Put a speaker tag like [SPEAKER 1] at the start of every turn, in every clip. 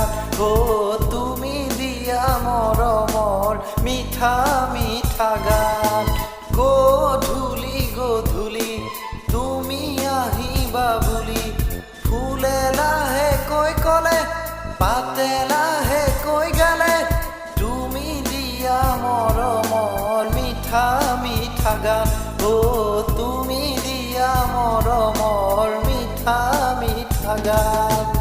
[SPEAKER 1] গান ও তুমি দিয়া মৰমৰ মিঠা মিঠা গান গধূলি গধূলি তুমি আহিবা বুলি ফুলে লাহেকৈ ক'লে পাতে লাহেকৈ গালে তুমি দিয়া মৰমৰ মিঠা মিঠা গান ও তুমি দিয়া মৰমৰ মিঠা মিঠা গান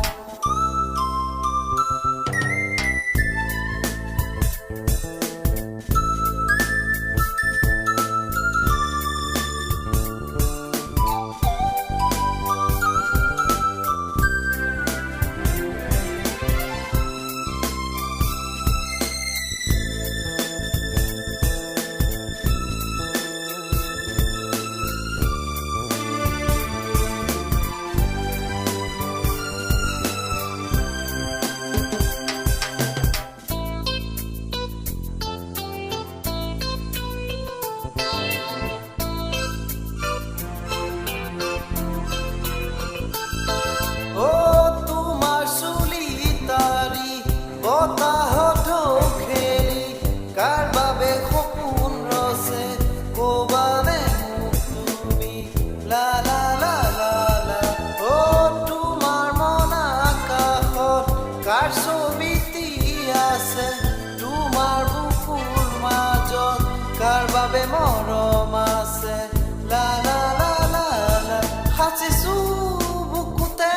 [SPEAKER 1] বাবে মৰম আছে লা লা লা লা লা হাচিছো বুকুতে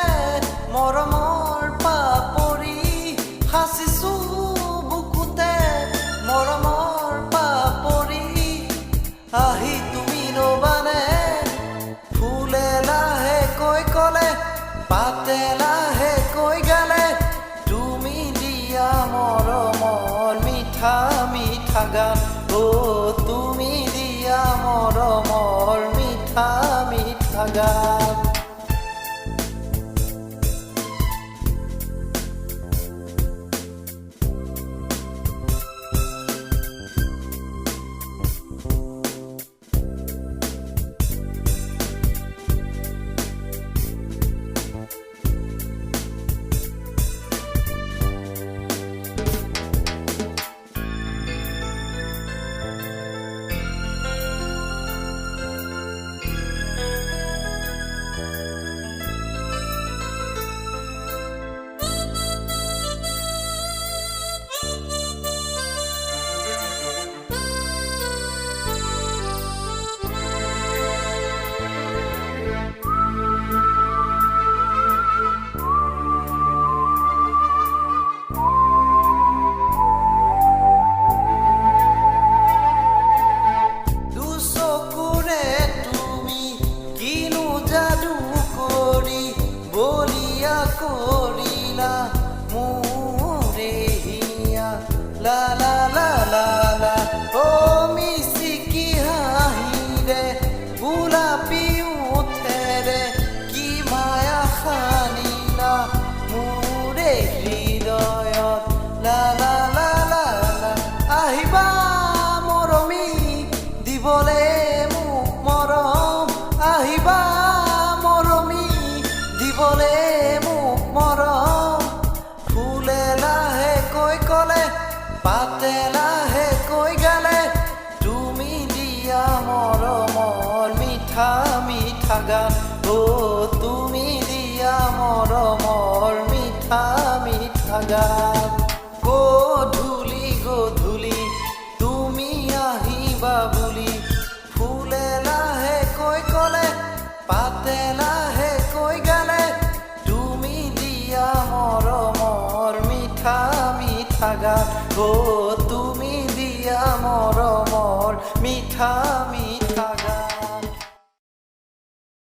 [SPEAKER 1] মৰমৰ পাপৰি হাচিছো বুকুতে মৰমৰ পাপৰি আহি তুমি নবানে ফুলে লাহেকৈ ক'লে পাতে লাহেকৈ গালে তুমি দিয়া মৰমৰ মিঠা মিঠা গান ও তুমি দিয়া মৰমৰ মিঠা মিঠা গান কৰিলা মোৰে হিয়া লা লা লা লা লা ও মিচিকি হাঁহিৰে গোলাপী উঠেৰে কি মায়া সানিলা মোৰে হৃদয়ত লা লা লা লা লা আহিবা মৰমী দিবলে মোক মৰম আহিবা মৰমী দিবলে মৰম ফুলে লাহেকৈ ক'লে পাতে লাহেকৈ গালে তুমি দিয়া মৰমৰ মিঠা মিঠা গান ও তুমি দিয়া মৰমৰ মিঠা মিঠা গান গধূলি গধূলি তুমি আহিবা বুলি ফুলে লাহেকৈ ক'লে পাতে লাহেকৈ গালে মৰমৰ মিঠা মিঠা গান ও তুমি দিয়া মৰমৰ মিঠা মিঠা